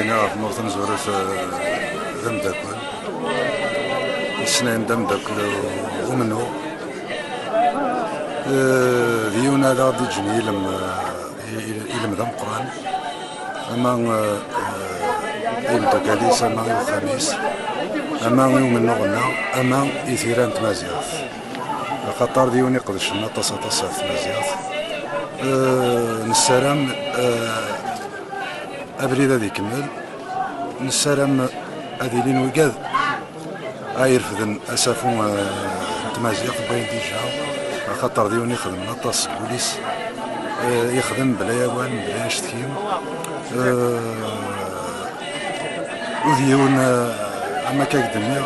الدنيا في نورث نزورت ذا مداكل السنين ذا مداكل ومنو ديونا لا دي جني إلم ذا مقران أما يبدا كاليس أما يوم الخميس أما يوم النغنى أما إثيران تمازيغ خاطر ديوني قدش نطاسة في مازيغ نسلام أبريد هذا يكمل نسلام هذه لين وقاد يرفدن أسافون تمازيغ بين ديجا خاطر ديوني يخدم نطاس بوليس يخدم بلا يوان بلا يشتكيم وديون أما كاكدني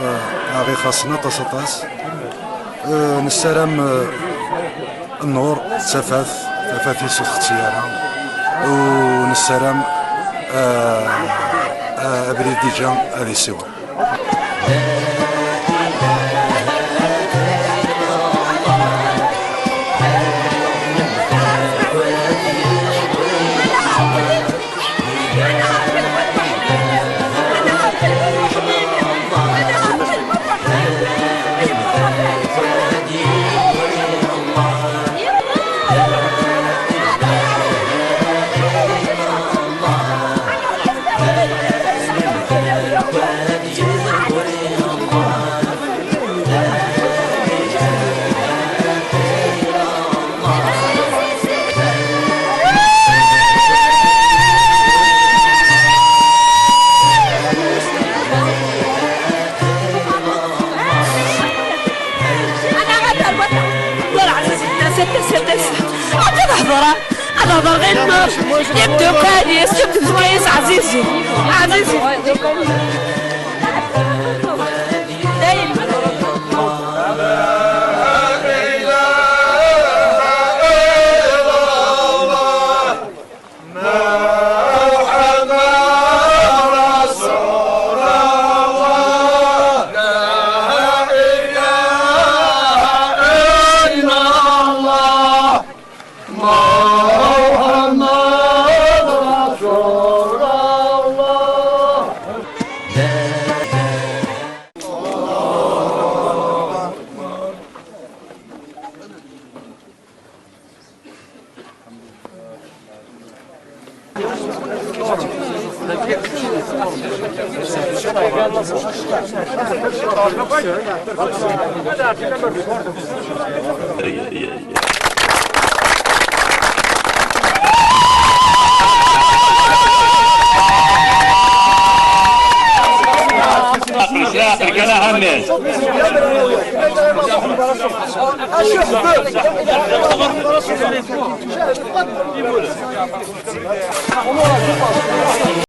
غي خاصنا طاس نسلام النور تفاثي سوخ اختيارها ونسلام أبريد ديجا هذه السوا أنا ضغيت يبدو كويس يبدو كويس عزيزي